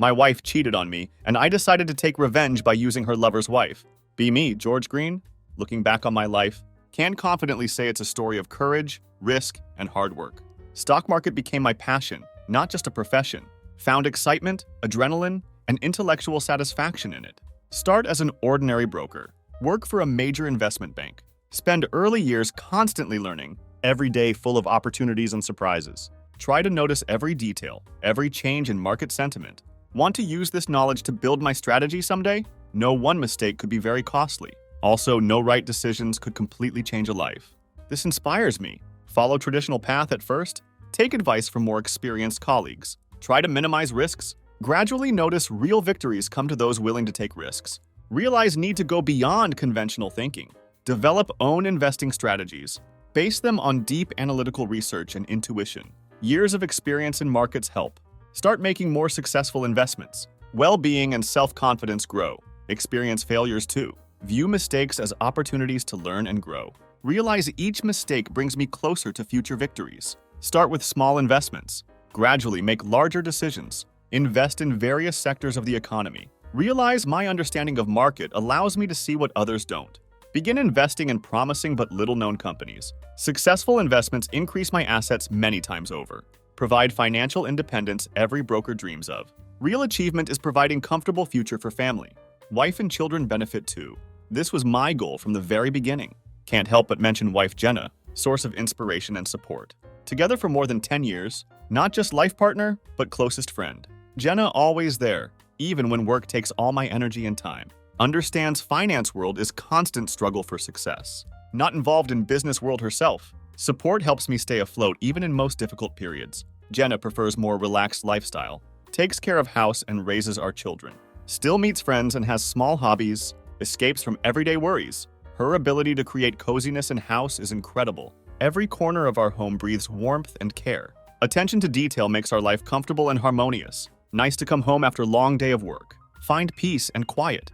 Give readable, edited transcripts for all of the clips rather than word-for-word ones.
My wife cheated on me, and I decided to take revenge by using her lover's wife. Be me, George Green. Looking back on my life, can confidently say it's a story of courage, risk, and hard work. Stock market became my passion, not just a profession. Found excitement, adrenaline, and intellectual satisfaction in it. Start as an ordinary broker. Work for a major investment bank. Spend early years constantly learning, every day full of opportunities and surprises. Try to notice every detail, every change in market sentiment. Want to use this knowledge to build my strategy someday? No one mistake could be very costly. Also, no right decisions could completely change a life. This inspires me. Follow traditional path at first. Take advice from more experienced colleagues. Try to minimize risks. Gradually notice real victories come to those willing to take risks. Realize need to go beyond conventional thinking. Develop own investing strategies. Base them on deep analytical research and intuition. Years of experience in markets help. Start making more successful investments. Well-being and self-confidence grow. Experience failures too. View mistakes as opportunities to learn and grow. Realize each mistake brings me closer to future victories. Start with small investments. Gradually make larger decisions. Invest in various sectors of the economy. Realize my understanding of market allows me to see what others don't. Begin investing in promising but little-known companies. Successful investments increase my assets many times over. Provide financial independence every broker dreams of. Real achievement is providing comfortable future for family. Wife and children benefit too. This was my goal from the very beginning. Can't help but mention wife Jenna, source of inspiration and support. Together for more than 10 years, not just life partner, but closest friend. Jenna always there, even when work takes all my energy and time. Understands finance world is constant struggle for success. Not involved in business world herself. Support helps me stay afloat even in most difficult periods. Jenna prefers more relaxed lifestyle. Takes care of house and raises our children. Still meets friends and has small hobbies. Escapes from everyday worries. Her ability to create coziness in house is incredible. Every corner of our home breathes warmth and care. Attention to detail makes our life comfortable and harmonious. Nice to come home after a long day of work. Find peace and quiet.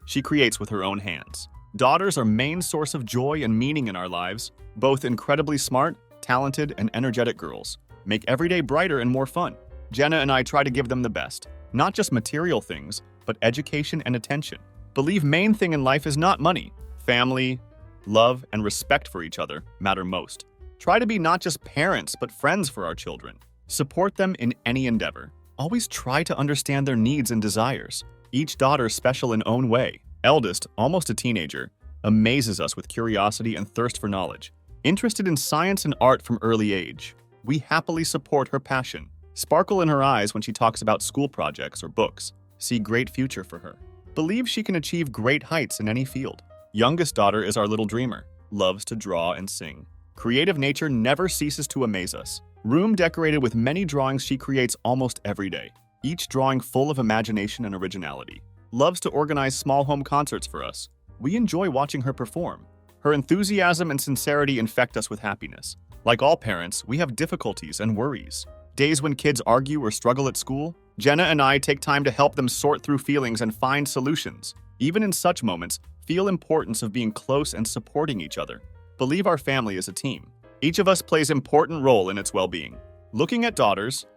She creates with her own hands. Daughters are main source of joy and meaning in our lives. Both incredibly smart, talented, and energetic girls. Make every day brighter and more fun. Jenna and I try to give them the best. Not just material things, but education and attention. Believe main thing in life is not money. Family, love, and respect for each other matter most. Try to be not just parents, but friends for our children. Support them in any endeavor. Always try to understand their needs and desires. Each daughter special in own way. Eldest, almost a teenager, amazes us with curiosity and thirst for knowledge. Interested in science and art from early age. We happily support her passion. Sparkle in her eyes when she talks about school projects or books. See great future for her. Believe she can achieve great heights in any field. Youngest daughter is our little dreamer. Loves to draw and sing. Creative nature never ceases to amaze us. Room decorated with many drawings she creates almost every day. Each drawing full of imagination and originality. Loves to organize small home concerts for us. We enjoy watching her perform. Her enthusiasm and sincerity infect us with happiness. Like all parents, we have difficulties and worries. Days when kids argue or struggle at school, Jenna and I take time to help them sort through feelings and find solutions. Even in such moments, feel importance of being close and supporting each other. Believe our family is a team. Each of us plays important role in its well-being. Looking at daughters,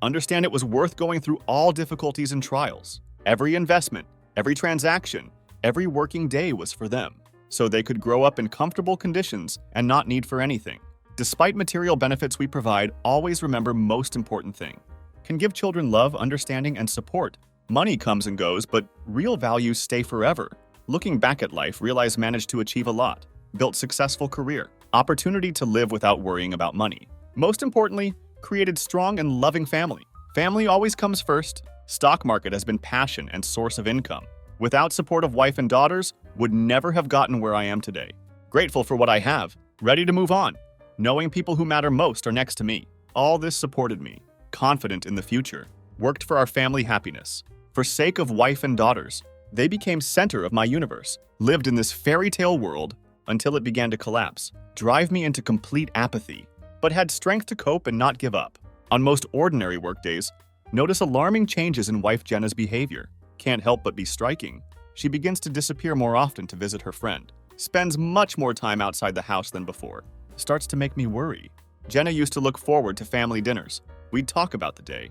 understand it was worth going through all difficulties and trials. Every investment, every transaction, every working day was for them, so they could grow up in comfortable conditions and not need for anything. Despite material benefits we provide, always remember most important thing. Can give children love, understanding, and support. Money comes and goes, but real values stay forever. Looking back at life, realize managed to achieve a lot. Built successful career. Opportunity to live without worrying about money. Most importantly, created strong and loving family. Family always comes first. Stock market has been passion and source of income. Without support of wife and daughters, would never have gotten where I am today. Grateful for what I have. Ready to move on. Knowing people who matter most are next to me. All this supported me. Confident in the future. Worked for our family happiness. For sake of wife and daughters. They became center of my universe. Lived in this fairy tale world until it began to collapse. Drive me into complete apathy. But had strength to cope and not give up. On most ordinary workdays, notice alarming changes in wife Jenna's behavior. Can't help but be striking. She begins to disappear more often to visit her friend. Spends much more time outside the house than before. Starts to make me worry. Jenna used to look forward to family dinners. We'd talk about the day.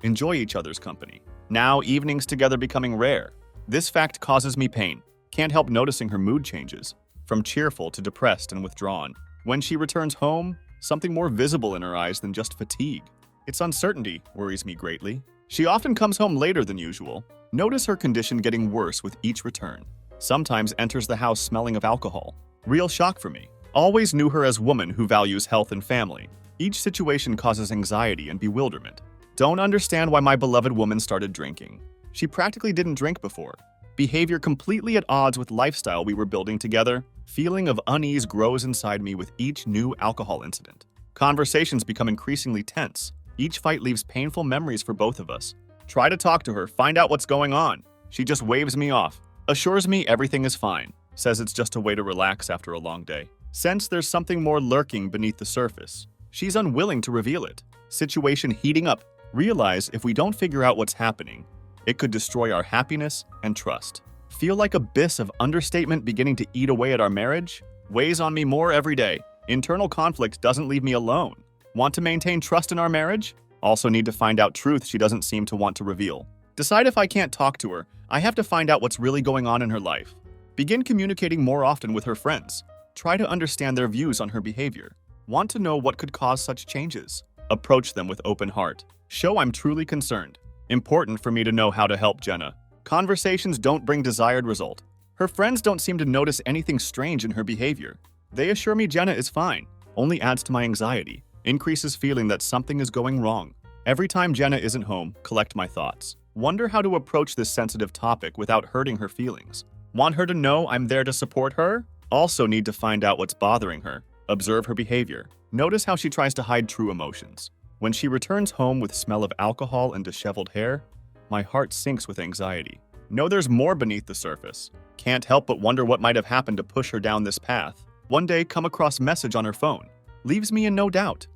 enjoy each other's company. Now, evenings together becoming rare. This fact causes me pain. Can't help noticing her mood changes, from cheerful to depressed and withdrawn. When she returns home, something more visible in her eyes than just fatigue. Its uncertainty worries me greatly. She often comes home later than usual. Notice her condition getting worse with each return. Sometimes enters the house smelling of alcohol. Real shock for me. Always knew her as woman who values health and family. Each situation causes anxiety and bewilderment. Don't understand why my beloved woman started drinking. She practically didn't drink before. Behavior completely at odds with lifestyle we were building together. Feeling of unease grows inside me with each new alcohol incident. Conversations become increasingly tense. Each fight leaves painful memories for both of us. Try to talk to her, find out what's going on. She just waves me off. Assures me everything is fine. Says it's just a way to relax after a long day. Sense there's something more lurking beneath the surface. She's unwilling to reveal it. Situation heating up. Realize if we don't figure out what's happening, it could destroy our happiness and trust. Feel like abyss of understatement beginning to eat away at our marriage? Weighs on me more every day. Internal conflict doesn't leave me alone. Want to maintain trust in our marriage? Also need to find out truth she doesn't seem to want to reveal. Decide if I can't talk to her, I have to find out what's really going on in her life. Begin communicating more often with her friends. Try to understand their views on her behavior. Want to know what could cause such changes? Approach them with open heart. Show I'm truly concerned. Important for me to know how to help Jenna. Conversations don't bring desired result. Her friends don't seem to notice anything strange in her behavior. They assure me Jenna is fine. Only adds to my anxiety. Increases feeling that something is going wrong. Every time Jenna isn't home, collect my thoughts. Wonder how to approach this sensitive topic without hurting her feelings. Want her to know I'm there to support her? Also need to find out what's bothering her. Observe her behavior. Notice how she tries to hide true emotions. When she returns home with smell of alcohol and disheveled hair, my heart sinks with anxiety. Know there's more beneath the surface. Can't help but wonder what might have happened to push her down this path. One day, come across message on her phone. Leaves me in no doubt.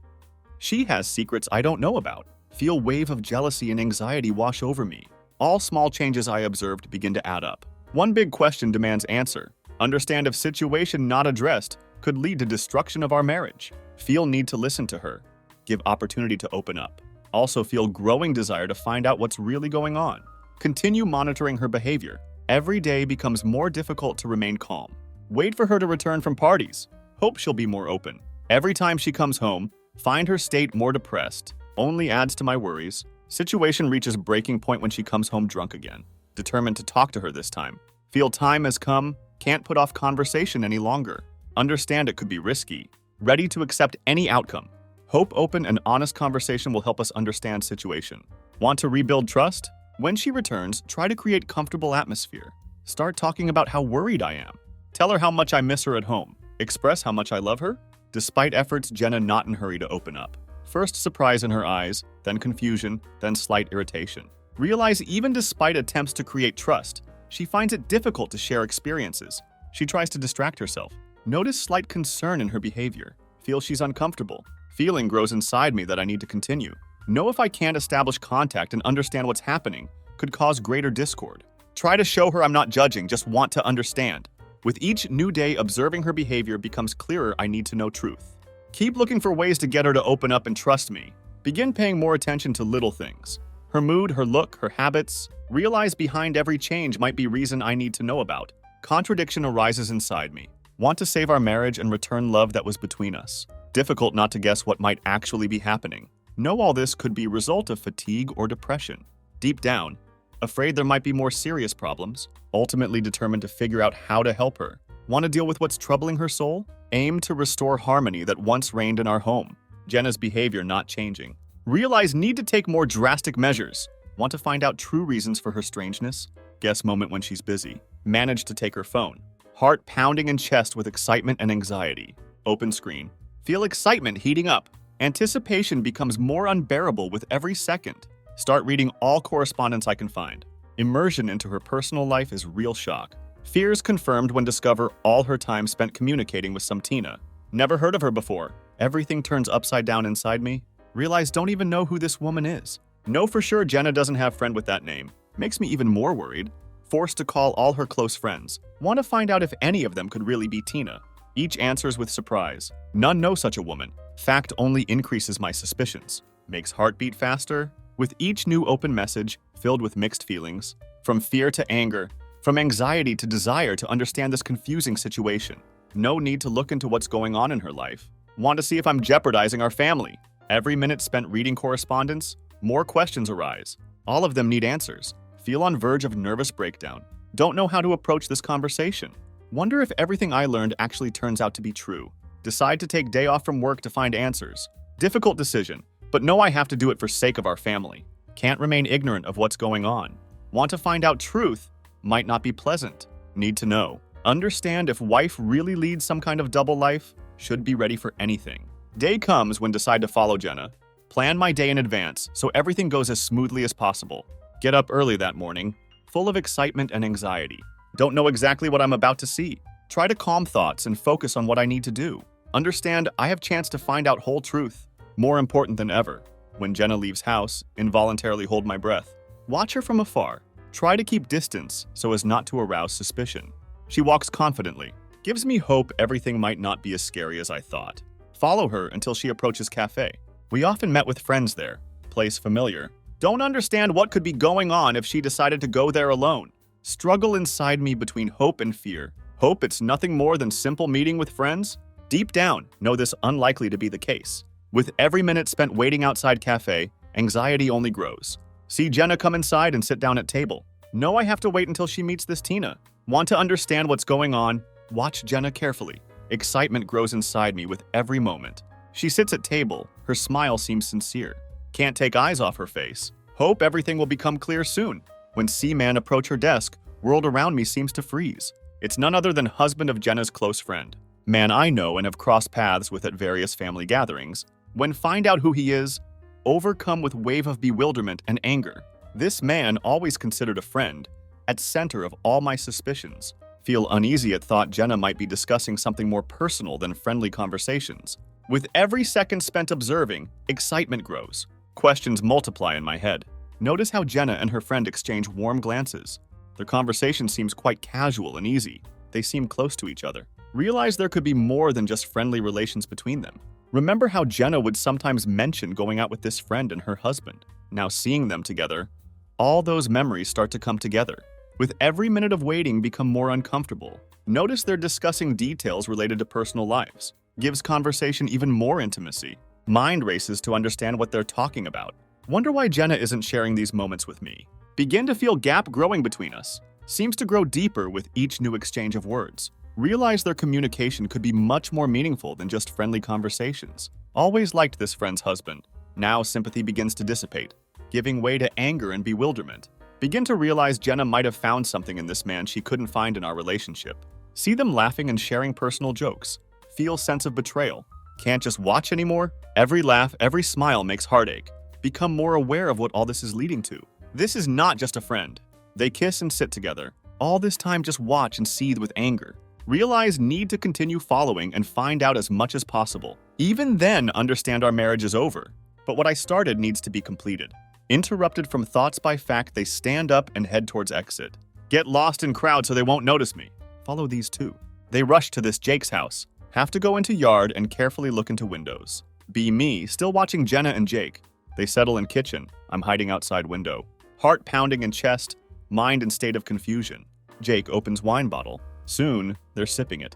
She has secrets I don't know about. Feel wave of jealousy and anxiety wash over me. All small changes I observed begin to add up. One big question demands answer. Understand if situation not addressed could lead to destruction of our marriage. Feel need to listen to her. Give opportunity to open up. Also feel growing desire to find out what's really going on. Continue monitoring her behavior. Every day becomes more difficult to remain calm. Wait for her to return from parties. Hope she'll be more open. Every time she comes home, find her state more depressed. Only adds to my worries. Situation reaches breaking point when she comes home drunk again. Determined to talk to her this time. Feel time has come. Can't put off conversation any longer. Understand it could be risky. Ready to accept any outcome. Hope open and honest conversation will help us understand situation. Want to rebuild trust? When she returns, try to create comfortable atmosphere. Start talking about how worried I am. Tell her how much I miss her at home. Express how much I love her. Despite efforts, Jenna not in hurry to open up. First surprise in her eyes, then confusion, then slight irritation. Realize even despite attempts to create trust, she finds it difficult to share experiences. She tries to distract herself. Notice slight concern in her behavior. Feel she's uncomfortable. Feeling grows inside me that I need to continue. Know if I can't establish contact and understand what's happening, could cause greater discord. Try to show her I'm not judging, just want to understand. With each new day, observing her behavior becomes clearer I need to know truth. Keep looking for ways to get her to open up and trust me. Begin paying more attention to little things. Her mood, her look, her habits. Realize behind every change might be reason I need to know about. Contradiction arises inside me. Want to save our marriage and return love that was between us. Difficult not to guess what might actually be happening. Know all this could be a result of fatigue or depression. Deep down, afraid there might be more serious problems. Ultimately determined to figure out how to help her. Want to deal with what's troubling her soul? Aim to restore harmony that once reigned in our home. Jenna's behavior not changing. Realize need to take more drastic measures. Want to find out true reasons for her strangeness? Guess moment when she's busy. Manage to take her phone. Heart pounding in chest with excitement and anxiety. Open screen. Feel excitement heating up. Anticipation becomes more unbearable with every second. Start reading all correspondence I can find. Immersion into her personal life is real shock. Fears confirmed when discover all her time spent communicating with some Tina. Never heard of her before. Everything turns upside down inside me. Realize don't even know who this woman is. Know for sure Jenna doesn't have friend with that name. Makes me even more worried. Forced to call all her close friends. Want to find out if any of them could really be Tina. Each answers with surprise. None know such a woman. Fact only increases my suspicions. Makes heart beat faster. with each new open message filled with mixed feelings, from fear to anger, from anxiety to desire to understand this confusing situation. No need to look into what's going on in her life. Want to see if I'm jeopardizing our family? Every minute spent reading correspondence, more questions arise. All of them need answers. Feel on verge of nervous breakdown. Don't know how to approach this conversation. Wonder if everything I learned actually turns out to be true. Decide to take day off from work to find answers. Difficult decision, but know I have to do it for sake of our family. Can't remain ignorant of what's going on. Want to find out truth? Might not be pleasant. Need to know. Understand if wife really leads some kind of double life. Should be ready for anything. Day comes when decide to follow Jenna. Plan my day in advance so everything goes as smoothly as possible. Get up early that morning, full of excitement and anxiety. Don't know exactly what I'm about to see. Try to calm thoughts and focus on what I need to do. Understand I have chance to find out whole truth. More important than ever. When Jenna leaves house, involuntarily hold my breath. Watch her from afar. Try to keep distance so as not to arouse suspicion. She walks confidently. Gives me hope everything might not be as scary as I thought. Follow her until she approaches cafe. We often met with friends there. Place familiar. Don't understand what could be going on if she decided to go there alone. Struggle inside me between hope and fear. Hope it's nothing more than simple meeting with friends? Deep down, know this unlikely to be the case. With every minute spent waiting outside cafe, anxiety only grows. See Jenna come inside and sit down at table. Know I have to wait until she meets this Tina. Want to understand what's going on? Watch Jenna carefully. Excitement grows inside me with every moment. She sits at table. Her smile seems sincere. Can't take eyes off her face. Hope everything will become clear soon. When C-Man approach her desk, world around me seems to freeze. It's none other than husband of Jenna's close friend. Man I know and have crossed paths with at various family gatherings. When find out who he is, overcome with wave of bewilderment and anger. This man, always considered a friend, at center of all my suspicions. Feel uneasy at thought Jenna might be discussing something more personal than friendly conversations. With every second spent observing, excitement grows. Questions multiply in my head. Notice how Jenna and her friend exchange warm glances. Their conversation seems quite casual and easy. They seem close to each other. Realize there could be more than just friendly relations between them. Remember how Jenna would sometimes mention going out with this friend and her husband. Now seeing them together, all those memories start to come together. With every minute of waiting become more uncomfortable. Notice they're discussing details related to personal lives. Gives conversation even more intimacy. Mind races to understand what they're talking about. Wonder why Jenna isn't sharing these moments with me. Begin to feel gap growing between us. Seems to grow deeper with each new exchange of words. Realize their communication could be much more meaningful than just friendly conversations. Always liked this friend's husband. Now sympathy begins to dissipate, giving way to anger and bewilderment. Begin to realize Jenna might have found something in this man she couldn't find in our relationship. See them laughing and sharing personal jokes. Feel sense of betrayal. Can't just watch anymore? Every laugh, every smile makes heartache. Become more aware of what all this is leading to. This is not just a friend. They kiss and sit together. All this time just watch and seethe with anger. Realize need to continue following and find out as much as possible. Even then understand our marriage is over. But what I started needs to be completed. Interrupted from thoughts by fact, they stand up and head towards exit. Get lost in crowd so they won't notice me. Follow these two. They rush to this Jake's house. Have to go into yard and carefully look into windows. Be me, still watching Jenna and Jake. They settle in kitchen. I'm hiding outside window. Heart pounding in chest, mind in state of confusion. Jake opens wine bottle. Soon, they're sipping it.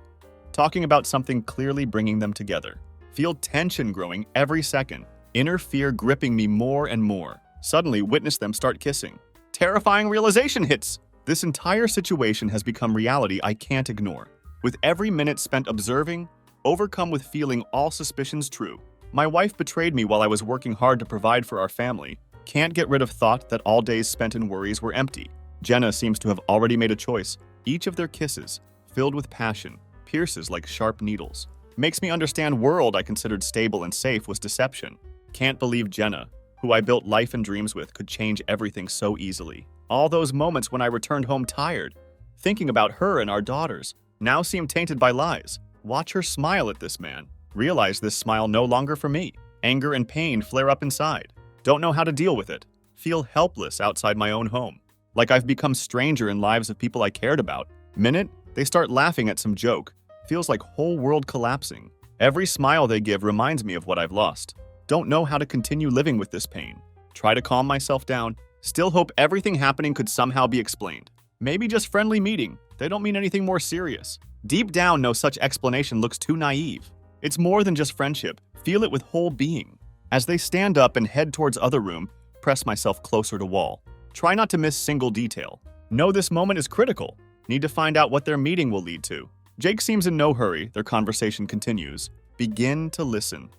Talking about something clearly bringing them together. Feel tension growing every second. Inner fear gripping me more and more. Suddenly, witness them start kissing. Terrifying realization hits. This entire situation has become reality I can't ignore. With every minute spent observing, overcome with feeling all suspicions true. My wife betrayed me while I was working hard to provide for our family. Can't get rid of thought that all days spent in worries were empty. Jenna seems to have already made a choice. Each of their kisses, filled with passion, pierces like sharp needles. Makes me understand world I considered stable and safe was deception. Can't believe Jenna, who I built life and dreams with, could change everything so easily. All those moments when I returned home tired, thinking about her and our daughters, now seem tainted by lies. Watch her smile at this man. Realize this smile no longer for me. Anger and pain flare up inside. Don't know how to deal with it. Feel helpless outside my own home. Like I've become stranger in lives of people I cared about. Minute, they start laughing at some joke. Feels like whole world collapsing. Every smile they give reminds me of what I've lost. Don't know how to continue living with this pain. Try to calm myself down. Still hope everything happening could somehow be explained. Maybe just friendly meeting. They don't mean anything more serious. Deep down, no such explanation looks too naive. It's more than just friendship. Feel it with whole being. As they stand up and head towards other room, press myself closer to wall. Try not to miss single detail. Know this moment is critical. Need to find out what their meeting will lead to. Jake seems in no hurry. Their conversation continues. Begin to listen.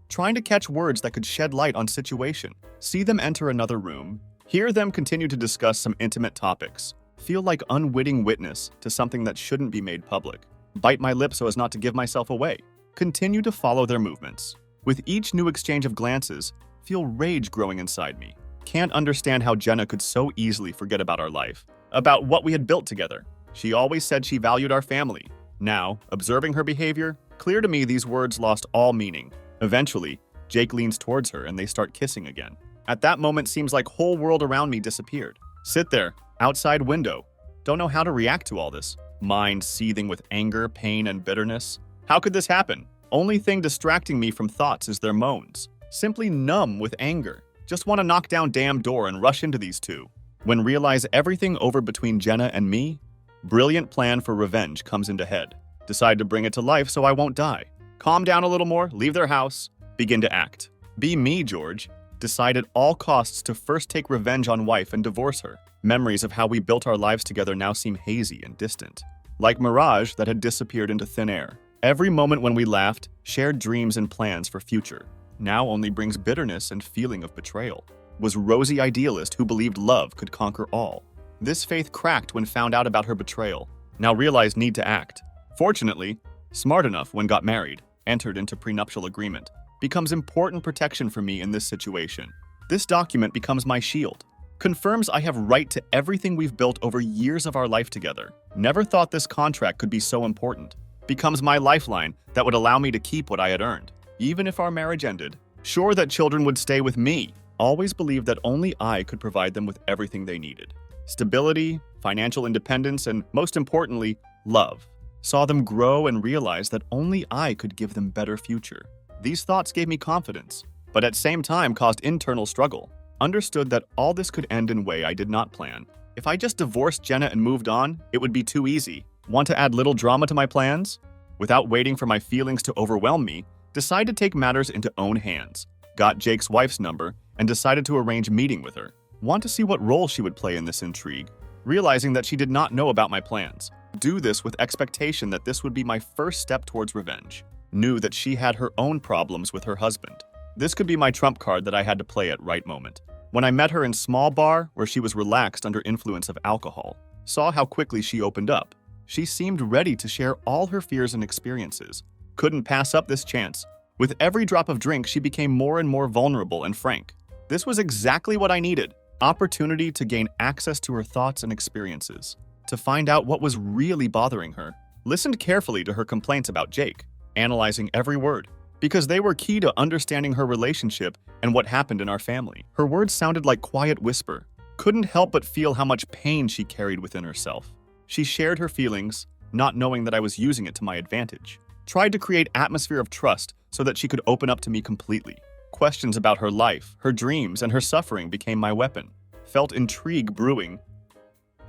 Trying to catch words that could shed light on situation. See them enter another room. Hear them continue to discuss some intimate topics. Feel like unwitting witness to something that shouldn't be made public. Bite my lip so as not to give myself away. Continue to follow their movements. With each new exchange of glances, feel rage growing inside me. Can't understand how Jenna could so easily forget about our life, about what we had built together. She always said she valued our family. Now, observing her behavior, clear to me these words lost all meaning. Eventually, Jake leans towards her and they start kissing again. At that moment, seems like whole world around me disappeared. Sit there, outside window. Don't know how to react to all this. Mind seething with anger, pain, and bitterness. How could this happen? Only thing distracting me from thoughts is their moans. Simply numb with anger. Just want to knock down damn door and rush into these two. When realize everything over between Jenna and me, brilliant plan for revenge comes into head. Decide to bring it to life so I won't die. Calm down a little more, leave their house, begin to act. Be me, George. Decide at all costs to first take revenge on wife and divorce her. Memories of how we built our lives together now seem hazy and distant. Like mirage that had disappeared into thin air. Every moment when we laughed, shared dreams and plans for future, now only brings bitterness and feeling of betrayal. Was rosy idealist who believed love could conquer all. This faith cracked when found out about her betrayal. Now realized need to act. Fortunately, smart enough when got married, entered into prenuptial agreement. Becomes important protection for me in this situation. This document becomes my shield. Confirms I have right to everything we've built over years of our life together. Never thought this contract could be so important. Becomes my lifeline that would allow me to keep what I had earned. Even if our marriage ended, sure that children would stay with me. Always believed that only I could provide them with everything they needed. Stability, financial independence, and most importantly, love. Saw them grow and realized that only I could give them better future. These thoughts gave me confidence, but at same time caused internal struggle. Understood that all this could end in a way I did not plan. If I just divorced Jenna and moved on, it would be too easy. Want to add little drama to my plans? Without waiting for my feelings to overwhelm me, decide to take matters into own hands. Got Jake's wife's number and decided to arrange a meeting with her. Want to see what role she would play in this intrigue, realizing that she did not know about my plans. Do this with expectation that this would be my first step towards revenge. Knew that she had her own problems with her husband. This could be my trump card that I had to play at right moment. When I met her in small bar where she was relaxed under influence of alcohol, saw how quickly she opened up. She seemed ready to share all her fears and experiences. Couldn't pass up this chance. With every drop of drink, she became more and more vulnerable and frank. This was exactly what I needed. Opportunity to gain access to her thoughts and experiences. To find out what was really bothering her. Listened carefully to her complaints about Jake, analyzing every word, because they were key to understanding her relationship and what happened in our family. Her words sounded like quiet whisper. Couldn't help but feel how much pain she carried within herself. She shared her feelings, not knowing that I was using it to my advantage. Tried to create atmosphere of trust so that she could open up to me completely. Questions about her life, her dreams, and her suffering became my weapon. Felt intrigue brewing,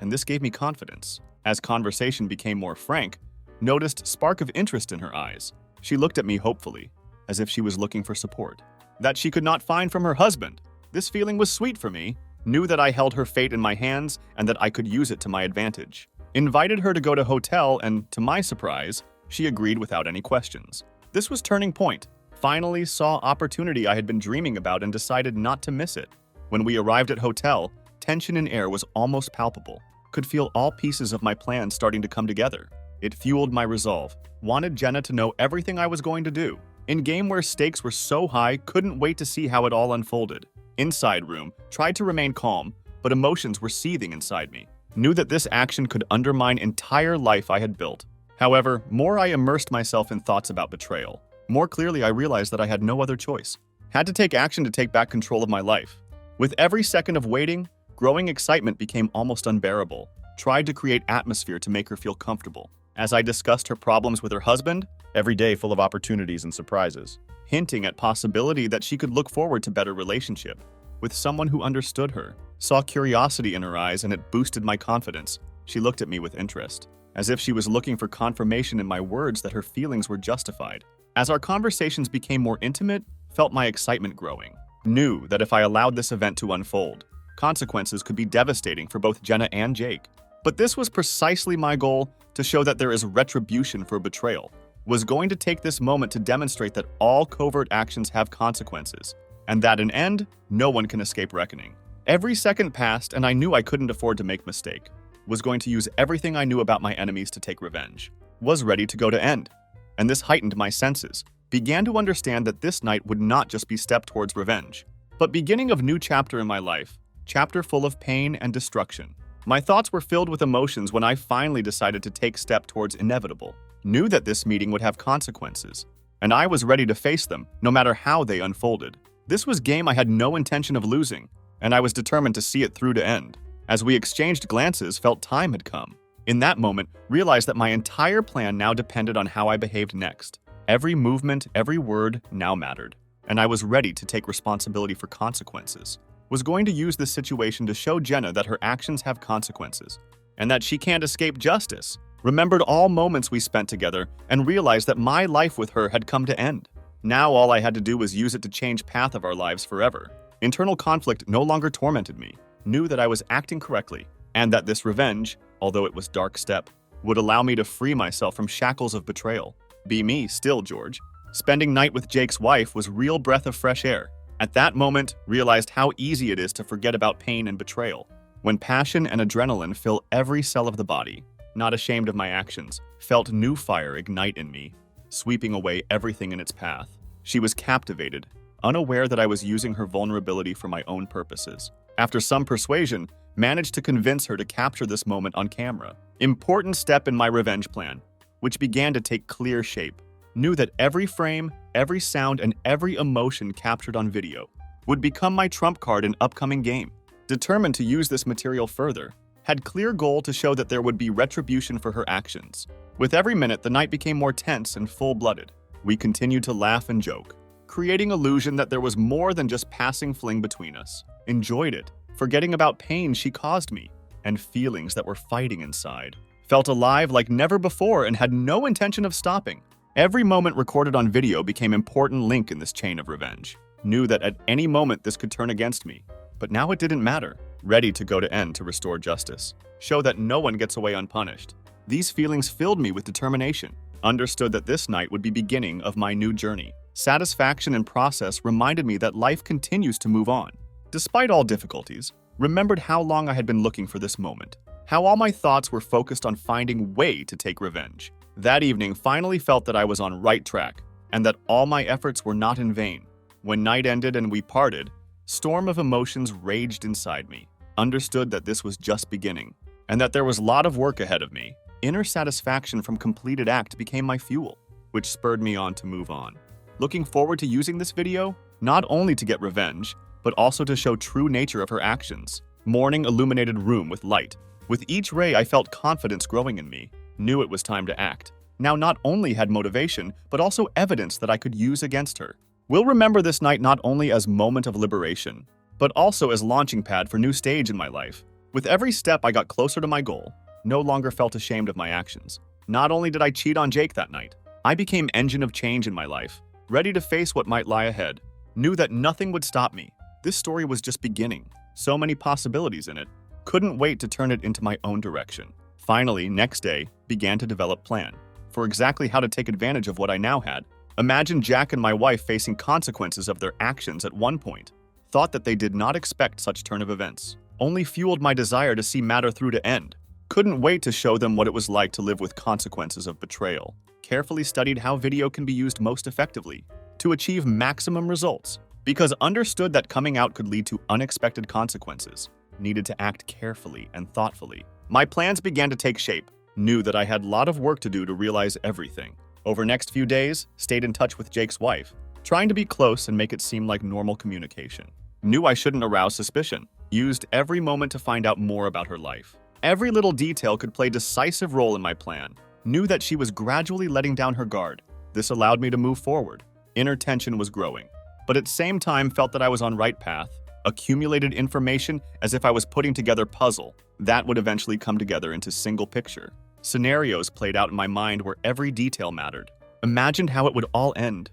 and this gave me confidence. As conversation became more frank, noticed spark of interest in her eyes. She looked at me hopefully, as if she was looking for support. That she could not find from her husband. This feeling was sweet for me. Knew that I held her fate in my hands and that I could use it to my advantage. Invited her to go to hotel and, to my surprise, she agreed without any questions. This was turning point. Finally saw opportunity I had been dreaming about and decided not to miss it. When we arrived at hotel, tension in air was almost palpable. Could feel all pieces of my plan starting to come together. It fueled my resolve. Wanted Jenna to know everything I was going to do. In game where stakes were so high, couldn't wait to see how it all unfolded. Inside room, tried to remain calm, but emotions were seething inside me. Knew that this action could undermine entire life I had built. However, more I immersed myself in thoughts about betrayal. More clearly I realized that I had no other choice. Had to take action to take back control of my life. With every second of waiting, growing excitement became almost unbearable. Tried to create atmosphere to make her feel comfortable. As I discussed her problems with her husband, Every day full of opportunities and surprises. hinting at possibility that she could look forward to better relationship. with someone who understood her. Saw curiosity in her eyes and it boosted my confidence. She looked at me with interest, as if she was looking for confirmation in my words that her feelings were justified. As our conversations became more intimate, felt my excitement growing. Knew that if I allowed this event to unfold, consequences could be devastating for both Jenna and Jake. But this was precisely my goal, to show that there is retribution for betrayal. Was going to take this moment to demonstrate that all covert actions have consequences, and that in end, no one can escape reckoning. Every second passed and I knew I couldn't afford to make mistake. Was going to use everything I knew about my enemies to take revenge. Was ready to go to end. And this heightened my senses. Began to understand that this night would not just be step towards revenge, but beginning of new chapter in my life, chapter full of pain and destruction. My thoughts were filled with emotions when I finally decided to take step towards inevitable. Knew that this meeting would have consequences, and I was ready to face them, no matter how they unfolded. This was game I had no intention of losing, and I was determined to see it through to end. As we exchanged glances, felt time had come. In that moment, realized that my entire plan now depended on how I behaved next. Every movement, every word now mattered, and I was ready to take responsibility for consequences. Was going to use this situation to show Jenna that her actions have consequences, and that she can't escape justice. Remembered all moments we spent together, and realized that my life with her had come to end. Now all I had to do was use it to change path of our lives forever. Internal conflict no longer tormented me. Knew that I was acting correctly, and that this revenge, although it was dark step, would allow me to free myself from shackles of betrayal. Be me still, George. Spending night with Jake's wife was real breath of fresh air. At that moment, realized how easy it is to forget about pain and betrayal. When passion and adrenaline fill every cell of the body, not ashamed of my actions, felt new fire ignite in me, sweeping away everything in its path. She was captivated, unaware that I was using her vulnerability for my own purposes. After some persuasion, managed to convince her to capture this moment on camera. Important step in my revenge plan, which began to take clear shape. Knew that every frame, every sound, and every emotion captured on video would become my trump card in upcoming game. Determined to use this material further, had clear goal to show that there would be retribution for her actions. With every minute, the night became more tense and full-blooded. We continued to laugh and joke, creating illusion that there was more than just passing fling between us. Enjoyed it, forgetting about pain she caused me, and feelings that were fighting inside. Felt alive like never before and had no intention of stopping. Every moment recorded on video became an important link in this chain of revenge. Knew that at any moment this could turn against me, but now it didn't matter. Ready to go to end to restore justice. Show that no one gets away unpunished. These feelings filled me with determination. Understood that this night would be beginning of my new journey. Satisfaction and process reminded me that life continues to move on. Despite all difficulties, remembered how long I had been looking for this moment. How all my thoughts were focused on finding way to take revenge. That evening finally felt that I was on right track, and that all my efforts were not in vain. When night ended and we parted, storm of emotions raged inside me. Understood that this was just beginning, and that there was a lot of work ahead of me. Inner satisfaction from completed act became my fuel, which spurred me on to move on. Looking forward to using this video, not only to get revenge, but also to show true nature of her actions. Morning illuminated room with light. With each ray, I felt confidence growing in me. Knew it was time to act. Now not only had motivation, but also evidence that I could use against her. Will remember this night not only as moment of liberation, but also as launching pad for new stage in my life. With every step I got closer to my goal, no longer felt ashamed of my actions. Not only did I cheat on Jake that night, I became engine of change in my life, ready to face what might lie ahead. Knew that nothing would stop me. This story was just beginning. So many possibilities in it. Couldn't wait to turn it into my own direction. Finally, next day, began to develop plan for exactly how to take advantage of what I now had. Imagine Jack and my wife facing consequences of their actions at one point. Thought that they did not expect such turn of events. Only fueled my desire to see matter through to end. Couldn't wait to show them what it was like to live with consequences of betrayal. Carefully studied how video can be used most effectively to achieve maximum results. Because understood that coming out could lead to unexpected consequences. Needed to act carefully and thoughtfully. My plans began to take shape. Knew that I had a lot of work to do to realize everything. Over next few days, stayed in touch with Jake's wife, trying to be close and make it seem like normal communication. Knew I shouldn't arouse suspicion. Used every moment to find out more about her life. Every little detail could play a decisive role in my plan. Knew that she was gradually letting down her guard. This allowed me to move forward. Inner tension was growing, but at the same time felt that I was on right path. accumulated information as if I was putting together a puzzle that would eventually come together into single picture. Scenarios played out in my mind where every detail mattered. Imagined how it would all end,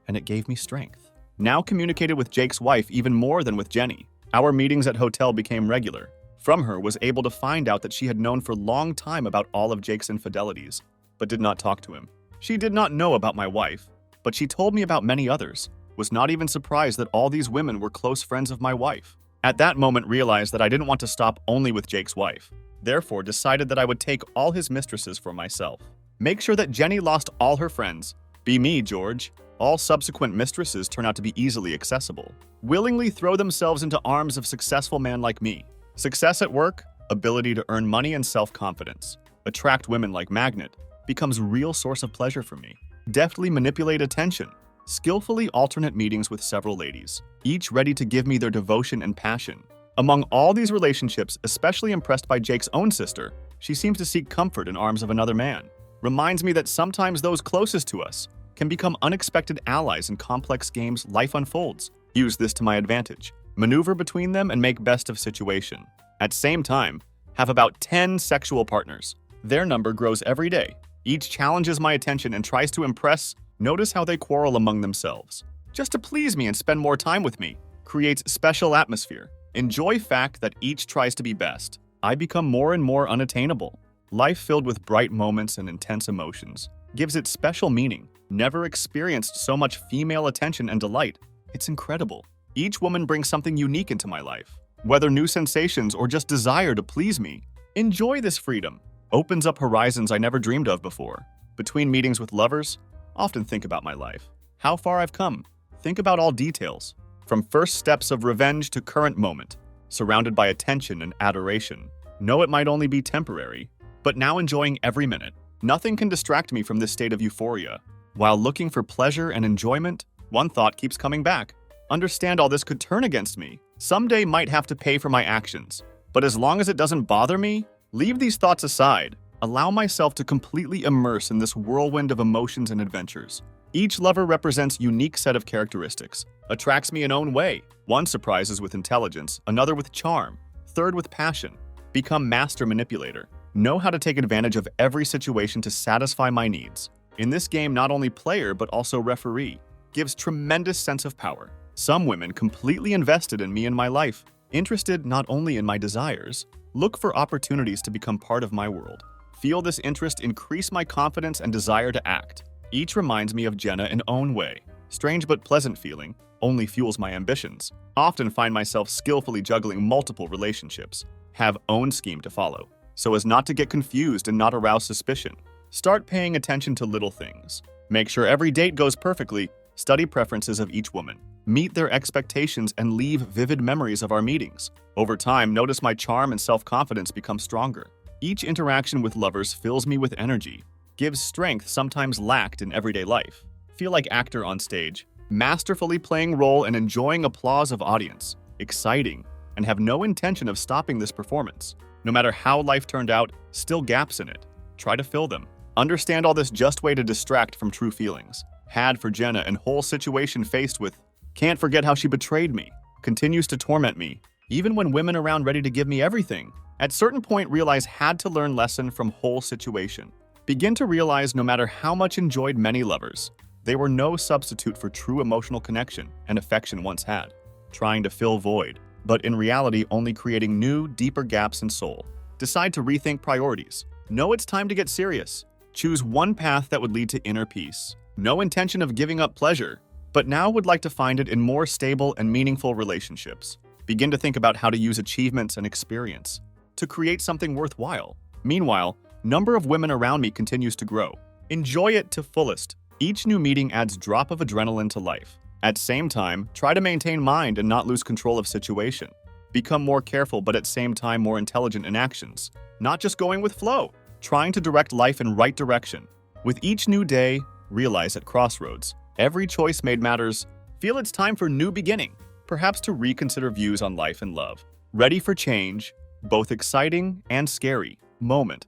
and it gave me strength. Now communicated with Jake's wife even more than with Jenny. Our meetings at hotel became regular. From her was able to find out that she had known for a long time about all of Jake's infidelities, but did not talk to him. She did not know about my wife, but she told me about many others. Was not even surprised that all these women were close friends of my wife. At that moment realized that I didn't want to stop only with Jake's wife. Therefore decided that I would take all his mistresses for myself. Make sure that Jenny lost all her friends. Be me, George. All subsequent mistresses turn out to be easily accessible. Willingly throw themselves into arms of successful man like me. Success at work, ability to earn money and self-confidence. Attract women like magnet. Becomes real source of pleasure for me. Deftly manipulate attention. Skillfully alternate meetings with several ladies, each ready to give me their devotion and passion. Among all these relationships, especially impressed by Jake's own sister, she seems to seek comfort in arms of another man. Reminds me that sometimes those closest to us can become unexpected allies in complex games life unfolds. Use this to my advantage. Maneuver between them and make best of situation. At same time, have about 10 sexual partners. Their number grows every day. Each challenges my attention and tries to impress. Notice how they quarrel among themselves. Just to please me and spend more time with me. Creates special atmosphere. Enjoy fact that each tries to be best. I become more and more unattainable. Life filled with bright moments and intense emotions. Gives it special meaning. Never experienced so much female attention and delight. It's incredible. Each woman brings something unique into my life. Whether new sensations or just desire to please me. Enjoy this freedom. Opens up horizons I never dreamed of before. Between meetings with lovers, often think about my life. How far I've come. Think about all details. From first steps of revenge to current moment. Surrounded by attention and adoration. Know it might only be temporary, but now enjoying every minute. Nothing can distract me from this state of euphoria. While looking for pleasure and enjoyment, one thought keeps coming back. Understand all this could turn against me. Someday might have to pay for my actions. But as long as it doesn't bother me, leave these thoughts aside. Allow myself to completely immerse in this whirlwind of emotions and adventures. Each lover represents a unique set of characteristics. Attracts me in own way. One surprises with intelligence, another with charm, third with passion. Become master manipulator. Know how to take advantage of every situation to satisfy my needs. In this game, not only player but also referee. Gives tremendous sense of power. Some women completely invested in me and my life. Interested not only in my desires, look for opportunities to become part of my world. Feel this interest increase my confidence and desire to act. Each reminds me of Jenna in own way. Strange but pleasant feeling, only fuels my ambitions. Often find myself skillfully juggling multiple relationships. Have own scheme to follow, so as not to get confused and not arouse suspicion. Start paying attention to little things. Make sure every date goes perfectly. Study preferences of each woman. Meet their expectations and leave vivid memories of our meetings. Over time, notice my charm and self-confidence become stronger. Each interaction with lovers fills me with energy, gives strength sometimes lacked in everyday life. Feel like actor on stage, masterfully playing role and enjoying applause of audience. Exciting, and have no intention of stopping this performance. No matter how life turned out, still gaps in it. Try to fill them. Understand all this just way to distract from true feelings. Had for Jenna and whole situation faced with, can't forget how she betrayed me, continues to torment me, even when women around ready to give me everything. At certain point realize had to learn lesson from whole situation. Begin to realize no matter how much enjoyed many lovers, they were no substitute for true emotional connection and affection once had. Trying to fill void, but in reality only creating new, deeper gaps in soul. Decide to rethink priorities. Know it's time to get serious. Choose one path that would lead to inner peace. No intention of giving up pleasure, but now would like to find it in more stable and meaningful relationships. Begin to think about how to use achievements and experience to create something worthwhile. Meanwhile, number of women around me continues to grow. Enjoy it to fullest. Each new meeting adds drop of adrenaline to life. At same time, try to maintain mind and not lose control of situation. Become more careful but at same time more intelligent in actions. Not just going with flow. Trying to direct life in right direction. With each new day, realize at crossroads, every choice made matters. Feel it's time for new beginning. Perhaps to reconsider views on life and love. Ready for change, both exciting and scary. Moment.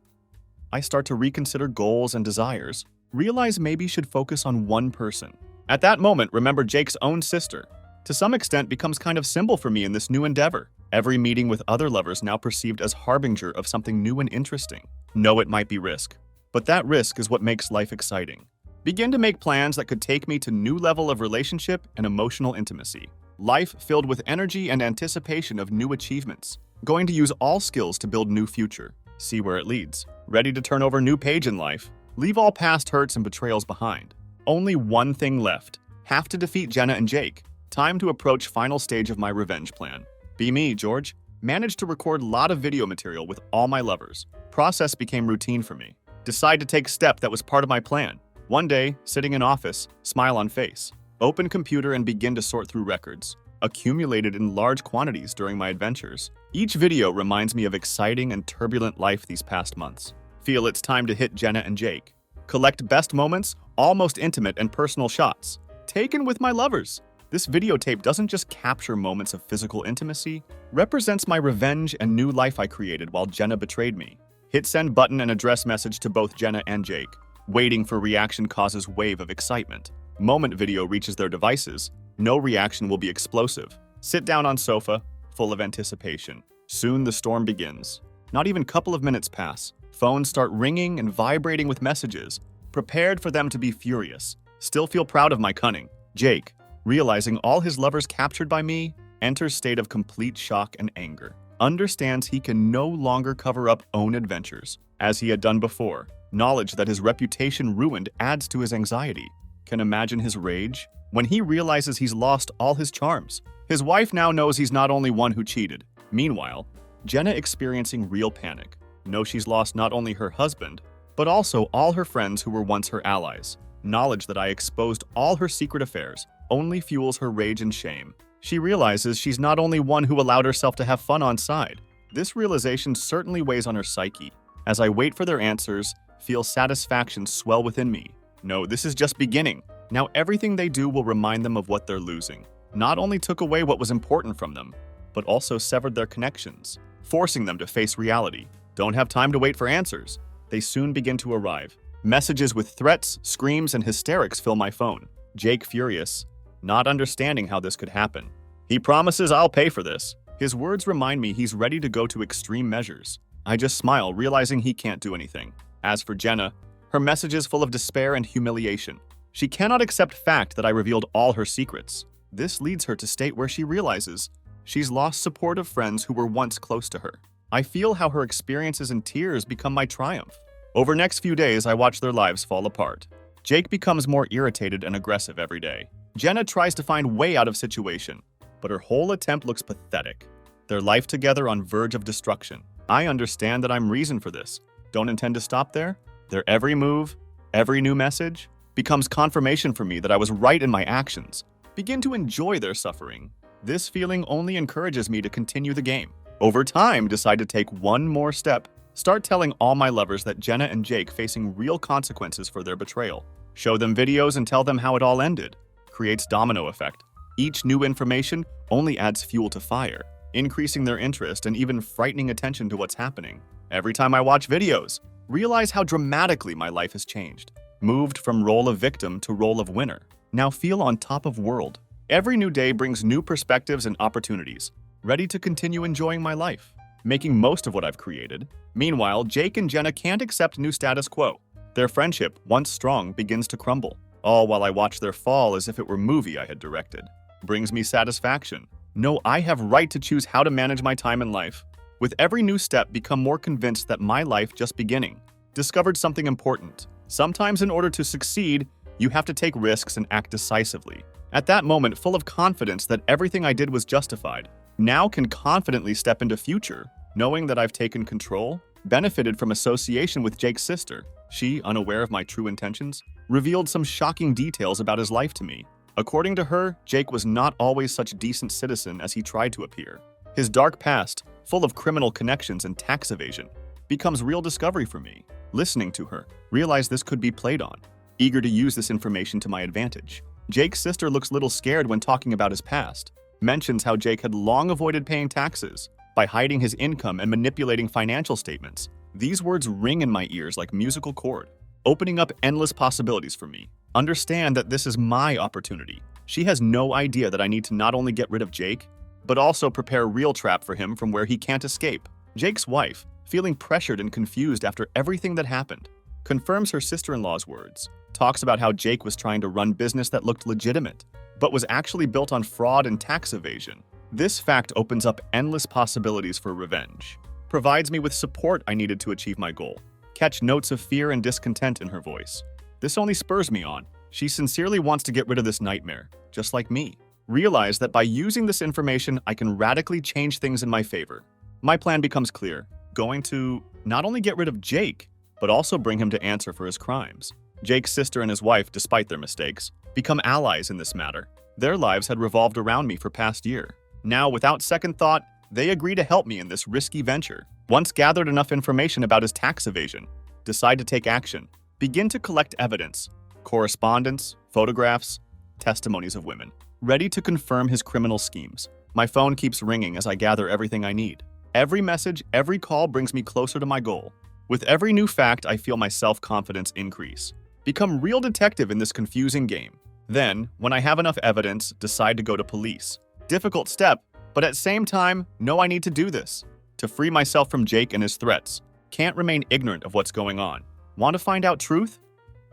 I start to reconsider goals and desires. Realize maybe should focus on one person. At that moment, remember Jake's own sister. to some extent, becomes kind of symbol for me in this new endeavor. Every meeting with other lovers now perceived as harbinger of something new and interesting. No, it might be risk, but that risk is what makes life exciting. Begin to make plans that could take me to new level of relationship and emotional intimacy. Life filled with energy and anticipation of new achievements. Going to use all skills to build new future. See where it leads. Ready to turn over new page in life. Leave all past hurts and betrayals behind. Only one thing left. Have to defeat Jenna and Jake. Time to approach final stage of my revenge plan. Be me, George. Managed to record lot of video material with all my lovers. Process became routine for me. Decide to take step that was part of my plan. One day, sitting in office, smile on face. Open computer and begin to sort through records. Accumulated in large quantities during my adventures. Each video reminds me of exciting and turbulent life these past months. Feel it's time to hit Jenna and Jake. Collect best moments, almost intimate and personal shots. Taken with my lovers. This videotape doesn't just capture moments of physical intimacy, represents my revenge and new life I created while Jenna betrayed me. Hit send button and address message to both Jenna and Jake. Waiting for reaction causes wave of excitement. Moment video reaches their devices. No reaction will be explosive. Sit down on sofa, full of anticipation. Soon the storm begins. Not even couple of minutes pass. Phones start ringing and vibrating with messages. Prepared for them to be furious. Still feel proud of my cunning. Jake, realizing all his lovers captured by me, enters state of complete shock and anger. Understands he can no longer cover up own adventures, as he had done before. Knowledge that his reputation ruined adds to his anxiety. Can imagine his rage when he realizes he's lost all his charms. His wife now knows he's not only one who cheated. Meanwhile, Jenna experiencing real panic. Knows she's lost not only her husband, but also all her friends who were once her allies. Knowledge that I exposed all her secret affairs only fuels her rage and shame. She realizes she's not only one who allowed herself to have fun on side. This realization certainly weighs on her psyche. As I wait for their answers, feel satisfaction swell within me. No, this is just beginning. Now everything they do will remind them of what they're losing. Not only took away what was important from them, but also severed their connections, forcing them to face reality. Don't have time to wait for answers. They soon begin to arrive. Messages with threats, screams, and hysterics fill my phone. Jake furious, not understanding how this could happen. He promises I'll pay for this. His words remind me he's ready to go to extreme measures. I just smile, realizing he can't do anything. As for Jenna, her messages full of despair and humiliation. She cannot accept fact that I revealed all her secrets. This leads her to state where she realizes she's lost support of friends who were once close to her. I feel how her experiences and tears become my triumph. Over next few days, I watch their lives fall apart. Jake becomes more irritated and aggressive every day. Jenna tries to find way out of situation, but her whole attempt looks pathetic. Their life together on verge of destruction. I understand that I'm reason for this. Don't intend to stop there. Their every move, every new message, becomes confirmation for me that I was right in my actions. Begin to enjoy their suffering. This feeling only encourages me to continue the game. Over time, decide to take one more step. Start telling all my lovers that Jenna and Jake facing real consequences for their betrayal. Show them videos and tell them how it all ended. Creates domino effect. Each new information only adds fuel to fire, increasing their interest and even frightening attention to what's happening. Every time I watch videos, realize how dramatically my life has changed. Moved from role of victim to role of winner. Now feel on top of world. Every new day brings new perspectives and opportunities. Ready to continue enjoying my life, making most of what I've created. Meanwhile, Jake and Jenna can't accept new status quo. Their friendship, once strong, begins to crumble. All while I watch their fall as if it were movie I had directed. Brings me satisfaction. Know I have right to choose how to manage my time in life. With every new step, become more convinced that my life just beginning. Discovered something important. Sometimes in order to succeed, you have to take risks and act decisively. At that moment, full of confidence that everything I did was justified. Now can confidently step into future, knowing that I've taken control, benefited from association with Jake's sister. She, unaware of my true intentions, revealed some shocking details about his life to me. According to her, Jake was not always such a decent citizen as he tried to appear. His dark past, full of criminal connections and tax evasion, becomes real discovery for me. Listening to her, realize this could be played on. Eager to use this information to my advantage. Jake's sister looks little scared when talking about his past. Mentions how Jake had long avoided paying taxes by hiding his income and manipulating financial statements. These words ring in my ears like musical chord. opening up endless possibilities for me. Understand that this is my opportunity. She has no idea that I need to not only get rid of Jake, but also prepare a real trap for him from where he can't escape. Jake's wife, feeling pressured and confused after everything that happened, confirms her sister-in-law's words, talks about how Jake was trying to run business that looked legitimate, but was actually built on fraud and tax evasion. This fact opens up endless possibilities for revenge, provides me with support I needed to achieve my goal. Catch notes of fear and discontent in her voice. This only spurs me on. She sincerely wants to get rid of this nightmare, just like me. Realize that by using this information, I can radically change things in my favor. My plan becomes clear. Going to not only get rid of Jake, but also bring him to answer for his crimes. Jake's sister and his wife, despite their mistakes, become allies in this matter. Their lives had revolved around me for past year. Now, without second thought, they agree to help me in this risky venture. Once gathered enough information about his tax evasion, decide to take action. Begin to collect evidence, correspondence, photographs, testimonies of women, ready to confirm his criminal schemes. My phone keeps ringing as I gather everything I need. Every message, every call brings me closer to my goal. With every new fact, I feel my self-confidence increase. Become real detective in this confusing game. Then, when I have enough evidence, decide to go to police. Difficult step, but at the same time, know I need to do this. To free myself from Jake and his threats. Can't remain ignorant of what's going on. Want to find out truth?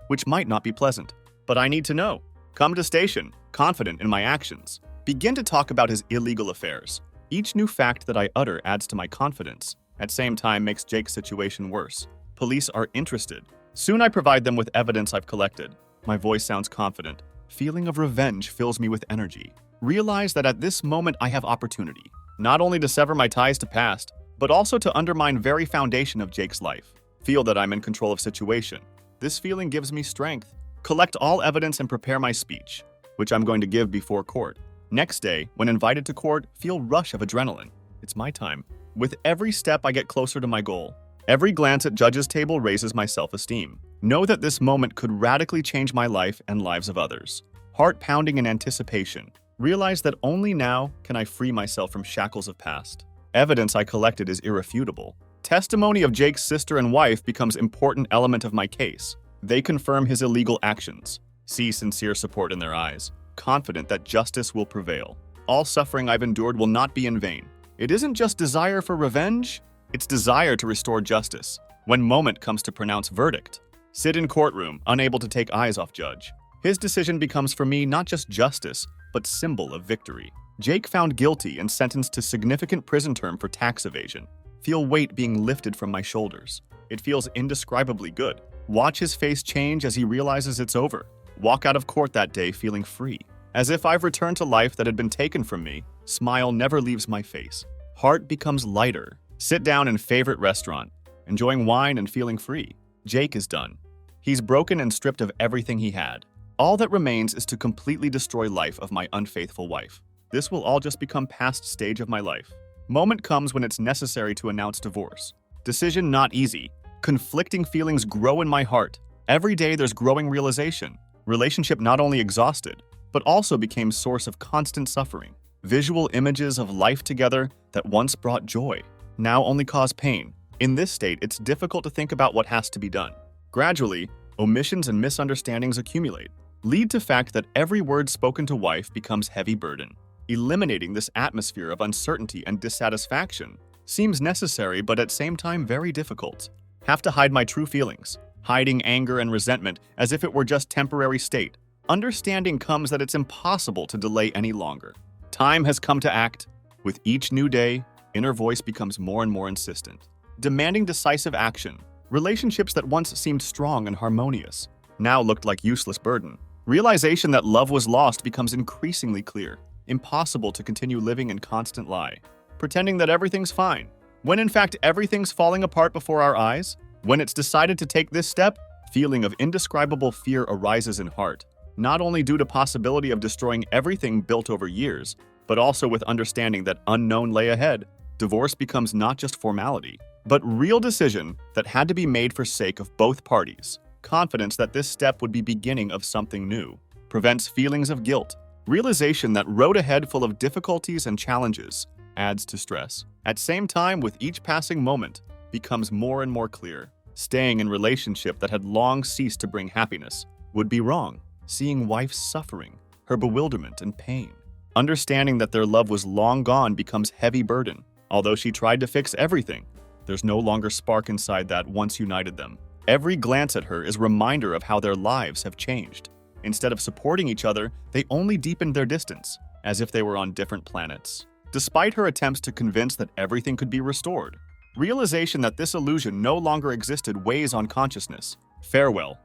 Which might not be pleasant, but I need to know. Come to station, confident in my actions. Begin to talk about his illegal affairs. Each new fact that I utter adds to my confidence. At same time makes Jake's situation worse. Police are interested. Soon I provide them with evidence I've collected. My voice sounds confident. Feeling of revenge fills me with energy. Realize that at this moment I have opportunity. Not only to sever my ties to past, but also to undermine very foundation of Jake's life. Feel that I'm in control of situation. This feeling gives me strength. Collect all evidence and prepare my speech, which I'm going to give before court. Next day, when invited to court, feel rush of adrenaline. It's my time. With every step, I get closer to my goal. Every glance at judge's table raises my self-esteem. Know that this moment could radically change my life and lives of others. Heart pounding in anticipation. Realize that only now can I free myself from shackles of past. Evidence I collected is irrefutable. Testimony of Jake's sister and wife becomes important element of my case. They confirm his illegal actions. See sincere support in their eyes, confident that justice will prevail. All suffering I've endured will not be in vain. It isn't just desire for revenge, it's desire to restore justice. When moment comes to pronounce verdict, sit in courtroom, unable to take eyes off judge. His decision becomes for me not just justice, but symbol of victory. Jake found guilty and sentenced to significant prison term for tax evasion. Feel weight being lifted from my shoulders. It feels indescribably good. Watch his face change as he realizes it's over. Walk out of court that day feeling free. As if I've returned to life that had been taken from me, smile never leaves my face. Heart becomes lighter. Sit down in favorite restaurant, enjoying wine and feeling free. Jake is done. He's broken and stripped of everything he had. All that remains is to completely destroy life of my unfaithful wife. This will all just become past stage of my life. Moment comes when it's necessary to announce divorce. Decision not easy. Conflicting feelings grow in my heart. Every day there's growing realization. Relationship not only exhausted, but also became source of constant suffering. Visual images of life together that once brought joy, now only cause pain. In this state, it's difficult to think about what has to be done. Gradually, omissions and misunderstandings accumulate, lead to fact that every word spoken to wife becomes heavy burden. Eliminating this atmosphere of uncertainty and dissatisfaction seems necessary but at same time very difficult. Have to hide my true feelings, hiding anger and resentment as if it were just temporary state. Understanding comes that it's impossible to delay any longer. Time has come to act. With each new day, inner voice becomes more and more insistent, demanding decisive action. Relationships that once seemed strong and harmonious now looked like useless burden. Realization that love was lost becomes increasingly clear. Impossible to continue living in constant lie, pretending that everything's fine, when in fact everything's falling apart before our eyes. When it's decided to take this step, feeling of indescribable fear arises in heart, not only due to possibility of destroying everything built over years, but also with understanding that unknown lay ahead. Divorce becomes not just formality, but real decision that had to be made for sake of both parties. Confidence that this step would be beginning of something new, prevents feelings of guilt. Realization that road ahead full of difficulties and challenges adds to stress. At same time, with each passing moment, becomes more and more clear. Staying in relationship that had long ceased to bring happiness would be wrong. Seeing wife's suffering, her bewilderment and pain. Understanding that their love was long gone becomes heavy burden. Although she tried to fix everything, there's no longer spark inside that once united them. Every glance at her is a reminder of how their lives have changed. Instead of supporting each other, they only deepened their distance, as if they were on different planets. Despite her attempts to convince that everything could be restored, realization that this illusion no longer existed weighs on consciousness. Farewell.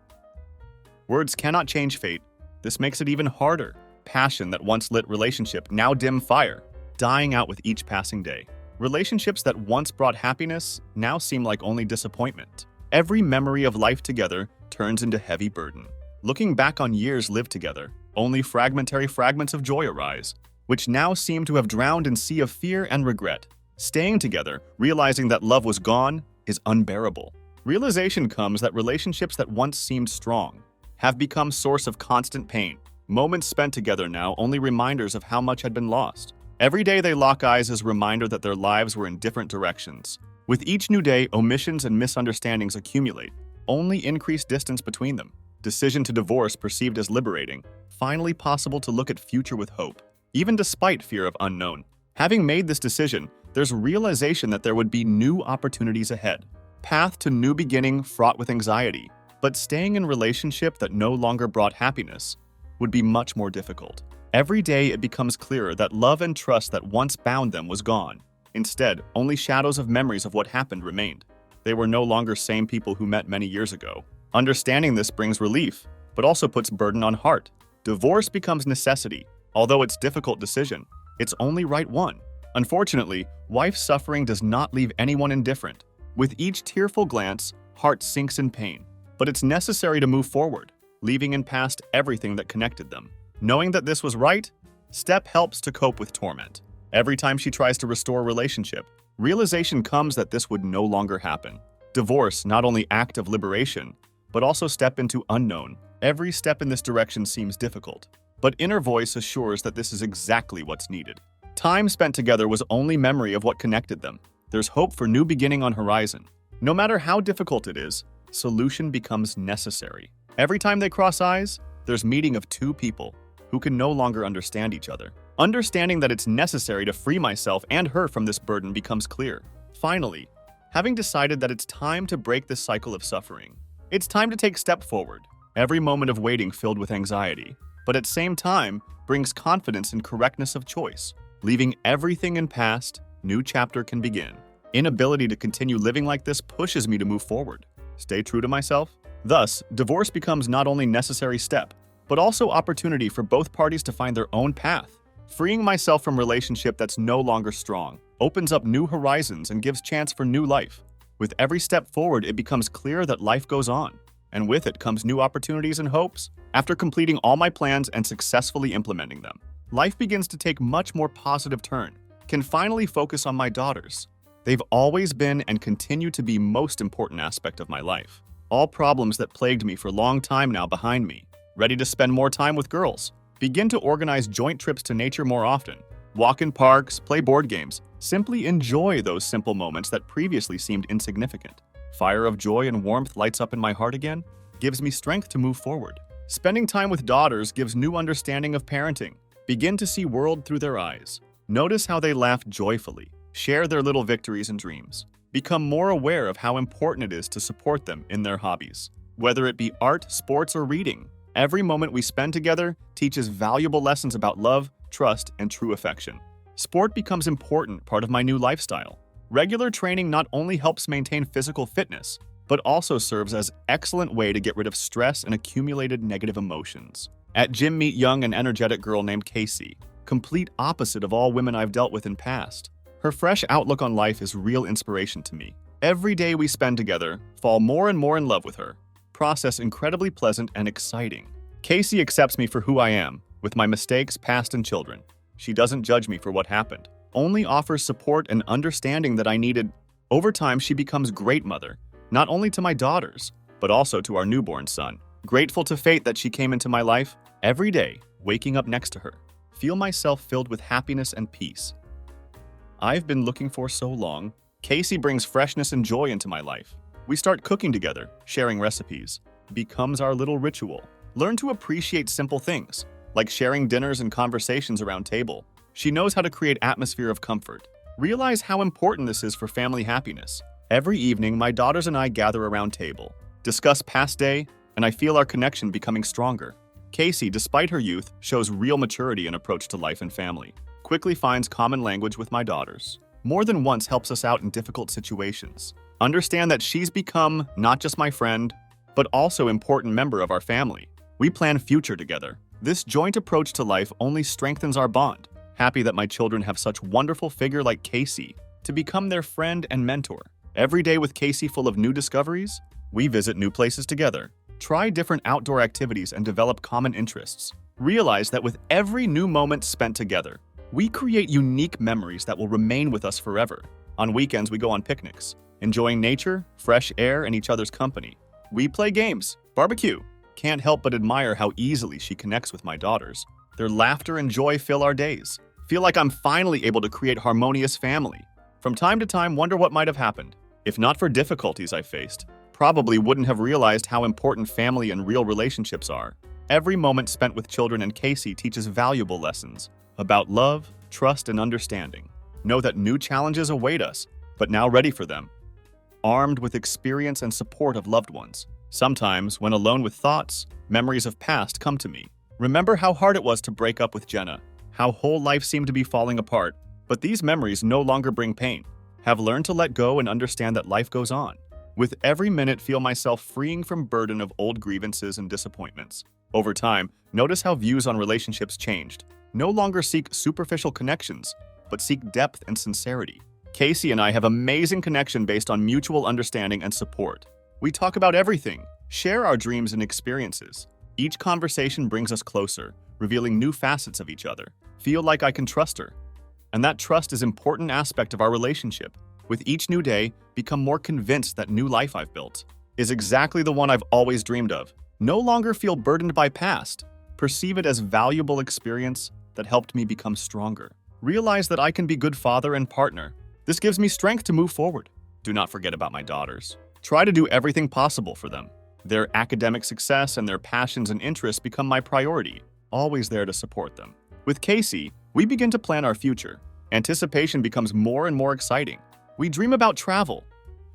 Words cannot change fate. This makes it even harder. Passion that once lit relationship now dim fire, dying out with each passing day. Relationships that once brought happiness now seem like only disappointment. Every memory of life together turns into heavy burden. Looking back on years lived together, only fragmentary fragments of joy arise, which now seem to have drowned in sea of fear and regret. Staying together, realizing that love was gone, is unbearable. Realization comes that relationships that once seemed strong have become source of constant pain. Moments spent together now only reminders of how much had been lost. Every day they lock eyes is a reminder that their lives were in different directions. With each new day, omissions and misunderstandings accumulate, only increase distance between them. Decision to divorce perceived as liberating, finally possible to look at future with hope, even despite fear of unknown. Having made this decision, there's realization that there would be new opportunities ahead. Path to new beginning fraught with anxiety, but staying in relationship that no longer brought happiness would be much more difficult. Every day it becomes clearer that love and trust that once bound them was gone. Instead, only shadows of memories of what happened remained. They were no longer same people who met many years ago. Understanding this brings relief, but also puts burden on heart. Divorce becomes necessity. Although it's a difficult decision, it's only right one. Unfortunately, wife's suffering does not leave anyone indifferent. With each tearful glance, heart sinks in pain. But it's necessary to move forward, leaving in past everything that connected them. Knowing that this was right, step helps to cope with torment. Every time she tries to restore a relationship, realization comes that this would no longer happen. Divorce, not only act of liberation, but also step into unknown. Every step in this direction seems difficult, but inner voice assures that this is exactly what's needed. Time spent together was only memory of what connected them. There's hope for new beginning on horizon. No matter how difficult it is, solution becomes necessary. Every time they cross eyes, there's meeting of two people who can no longer understand each other. Understanding that it's necessary to free myself and her from this burden becomes clear. Finally, having decided that it's time to break this cycle of suffering, it's time to take a step forward. Every moment of waiting filled with anxiety, but at the same time brings confidence in correctness of choice. Leaving everything in past, new chapter can begin. Inability to continue living like this pushes me to move forward. Stay true to myself. Thus, divorce becomes not only necessary step, but also opportunity for both parties to find their own path. Freeing myself from relationship that's no longer strong opens up new horizons and gives chance for new life. With every step forward, it becomes clear that life goes on, and with it comes new opportunities and hopes. After completing all my plans and successfully implementing them, life begins to take much more positive turn. Can finally focus on my daughters. They've always been and continue to be most important aspect of my life. All problems that plagued me for a long time now behind me. Ready to spend more time with girls. Begin to organize joint trips to nature more often. Walk in parks, play board games. Simply enjoy those simple moments that previously seemed insignificant. Fire of joy and warmth lights up in my heart again, gives me strength to move forward. Spending time with daughters gives new understanding of parenting. Begin to see world through their eyes. Notice how they laugh joyfully. Share their little victories and dreams. Become more aware of how important it is to support them in their hobbies. Whether it be art, sports, or reading, every moment we spend together teaches valuable lessons about love, trust, and true affection. Sport becomes an important part of my new lifestyle. Regular training not only helps maintain physical fitness, but also serves as an excellent way to get rid of stress and accumulated negative emotions. At gym, meet young and energetic girl named Casey, complete opposite of all women I've dealt with in past. Her fresh outlook on life is real inspiration to me. Every day we spend together, fall more and more in love with her. Process incredibly pleasant and exciting. Casey accepts me for who I am, with my mistakes, past, and children. She doesn't judge me for what happened, only offers support and understanding that I needed. Over time, she becomes a great mother, not only to my daughters, but also to our newborn son. Grateful to fate that she came into my life, every day, waking up next to her. Feel myself filled with happiness and peace. I've been looking for so long. Casey brings freshness and joy into my life. We start cooking together, sharing recipes. Becomes our little ritual. Learn to appreciate simple things, like sharing dinners and conversations around table. She knows how to create atmosphere of comfort. Realize how important this is for family happiness. Every evening, my daughters and I gather around table, discuss past day, and I feel our connection becoming stronger. Casey, despite her youth, shows real maturity and approach to life and family. Quickly finds common language with my daughters. More than once helps us out in difficult situations. Understand that she's become not just my friend, but also important member of our family. We plan future together. This joint approach to life only strengthens our bond. Happy that my children have such wonderful figure like Casey to become their friend and mentor. Every day with Casey full of new discoveries, we visit new places together, try different outdoor activities and develop common interests. Realize that with every new moment spent together, we create unique memories that will remain with us forever. On weekends, we go on picnics, enjoying nature, fresh air, and each other's company. We play games, barbecue. Can't help but admire how easily she connects with my daughters. Their laughter and joy fill our days. Feel like I'm finally able to create harmonious family. From time to time, wonder what might have happened. If not for difficulties I faced, probably wouldn't have realized how important family and real relationships are. Every moment spent with children and Casey teaches valuable lessons about love, trust, and understanding. Know that new challenges await us, but now ready for them. Armed with experience and support of loved ones. Sometimes, when alone with thoughts, memories of past come to me. Remember how hard it was to break up with Jenna, how whole life seemed to be falling apart, but these memories no longer bring pain. Have learned to let go and understand that life goes on. With every minute, feel myself freeing from burden of old grievances and disappointments. Over time, notice how views on relationships changed. No longer seek superficial connections, but seek depth and sincerity. Casey and I have amazing connection based on mutual understanding and support. We talk about everything, share our dreams and experiences. Each conversation brings us closer, revealing new facets of each other. Feel like I can trust her. And that trust is an important aspect of our relationship. With each new day, become more convinced that new life I've built is exactly the one I've always dreamed of. No longer feel burdened by past. Perceive it as valuable experience that helped me become stronger. Realize that I can be good father and partner. This gives me strength to move forward. Do not forget about my daughters. Try to do everything possible for them. Their academic success and their passions and interests become my priority, always there to support them. With Casey, we begin to plan our future. Anticipation becomes more and more exciting. We dream about travel,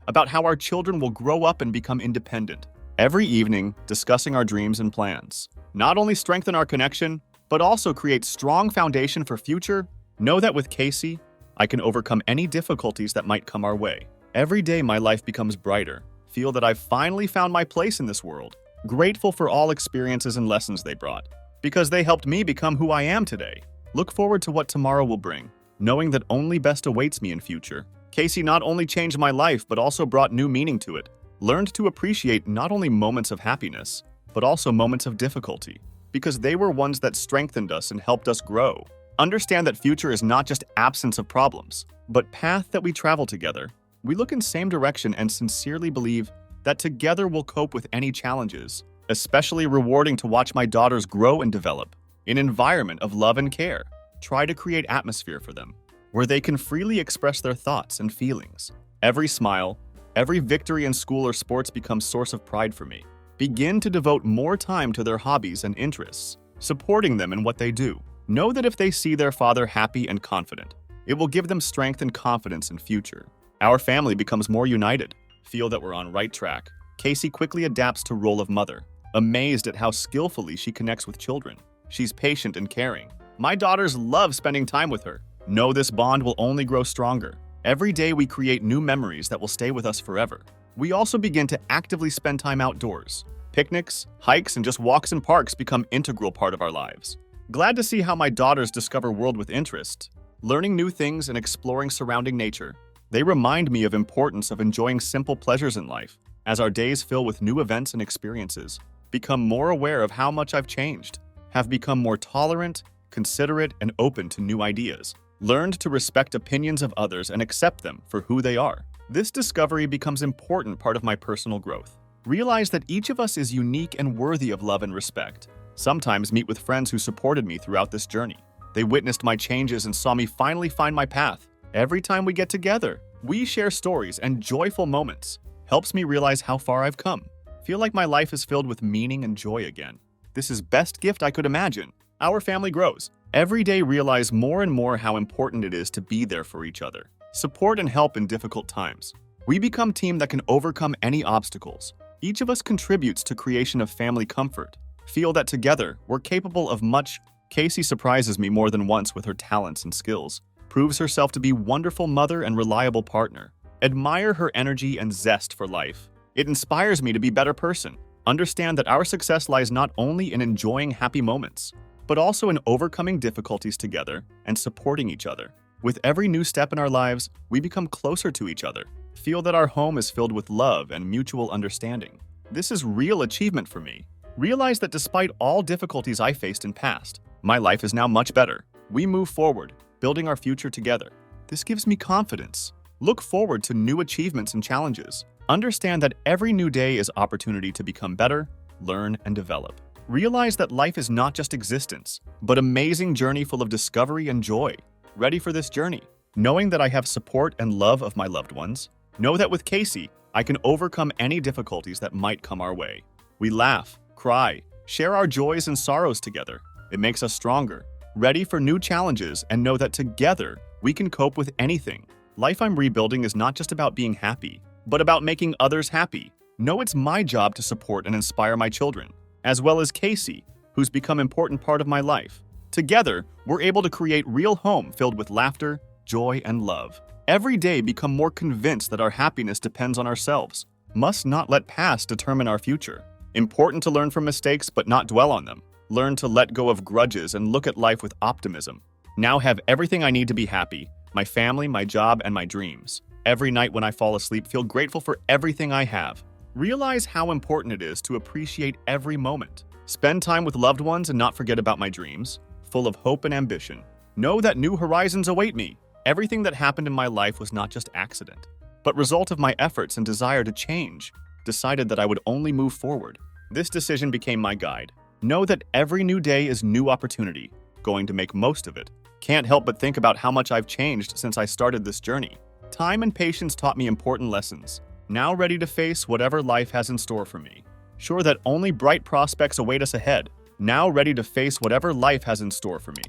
about how our children will grow up and become independent. Every evening, discussing our dreams and plans. Not only strengthen our connection, but also create strong foundation for future. Know that with Casey, I can overcome any difficulties that might come our way. Every day, my life becomes brighter. Feel that I've finally found my place in this world. Grateful for all experiences and lessons they brought, because they helped me become who I am today. Look forward to what tomorrow will bring, knowing that only best awaits me in future. Casey not only changed my life, but also brought new meaning to it. Learned to appreciate not only moments of happiness, but also moments of difficulty, because they were ones that strengthened us and helped us grow. Understand that future is not just absence of problems, but path that we travel together. We look in same direction and sincerely believe that together we'll cope with any challenges. Especially rewarding to watch my daughters grow and develop in an environment of love and care. Try to create atmosphere for them, where they can freely express their thoughts and feelings. Every smile, every victory in school or sports becomes source of pride for me. Begin to devote more time to their hobbies and interests, supporting them in what they do. Know that if they see their father happy and confident, it will give them strength and confidence in future. Our family becomes more united. Feel that we're on right track. Casey quickly adapts to role of mother, amazed at how skillfully she connects with children. She's patient and caring. My daughters love spending time with her. Know this bond will only grow stronger. Every day we create new memories that will stay with us forever. We also begin to actively spend time outdoors. Picnics, hikes, and just walks in parks become integral part of our lives. Glad to see how my daughters discover world with interest, learning new things and exploring surrounding nature. They remind me of importance of enjoying simple pleasures in life. As our days fill with new events and experiences, become more aware of how much I've changed, have become more tolerant, considerate, and open to new ideas, learned to respect opinions of others and accept them for who they are. This discovery becomes an important part of my personal growth. Realize that each of us is unique and worthy of love and respect. Sometimes meet with friends who supported me throughout this journey. They witnessed my changes and saw me finally find my path. Every time we get together, we share stories and joyful moments. helps me realize how far I've come. Feel like my life is filled with meaning and joy again. This is best gift I could imagine. Our family grows. Every day realize more and more how important it is to be there for each other. Support and help in difficult times. We become a team that can overcome any obstacles. Each of us contributes to creation of family comfort. Feel that together, we're capable of much. Casey surprises me more than once with her talents and skills. Proves herself to be a wonderful mother and reliable partner. Admire her energy and zest for life. It inspires me to be a better person. Understand that our success lies not only in enjoying happy moments, but also in overcoming difficulties together and supporting each other. With every new step in our lives, we become closer to each other. Feel that our home is filled with love and mutual understanding. This is real achievement for me. Realize that despite all difficulties I faced in past, my life is now much better. We move forward, building our future together. This gives me confidence. Look forward to new achievements and challenges. Understand that every new day is opportunity to become better, learn, and develop. Realize that life is not just existence, but an amazing journey full of discovery and joy. Ready for this journey? Knowing that I have support and love of my loved ones. Know that with Casey, I can overcome any difficulties that might come our way. We laugh, cry, share our joys and sorrows together. It makes us stronger, ready for new challenges, and know that together we can cope with anything. Life I'm rebuilding is not just about being happy, but about making others happy. Know it's my job to support and inspire my children, as well as Casey, who's become an important part of my life. Together, we're able to create real home filled with laughter, joy, and love. Every day become more convinced that our happiness depends on ourselves. Must not let past determine our future. Important to learn from mistakes but not dwell on them. Learn to let go of grudges and look at life with optimism. Now have everything I need to be happy. My family, my job, and my dreams. Every night when I fall asleep, feel grateful for everything I have. Realize how important it is to appreciate every moment. Spend time with loved ones and not forget about my dreams. Full of hope and ambition. Know that new horizons await me. Everything that happened in my life was not just accident, but result of my efforts and desire to change. Decided that I would only move forward. This decision became my guide. Know that every new day is new opportunity. Going to make most of it. Can't help but think about how much I've changed since I started this journey. Time and patience taught me important lessons. Now ready to face whatever life has in store for me. Sure that only bright prospects await us ahead. Now ready to face whatever life has in store for me.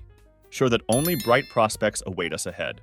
Sure that only bright prospects await us ahead.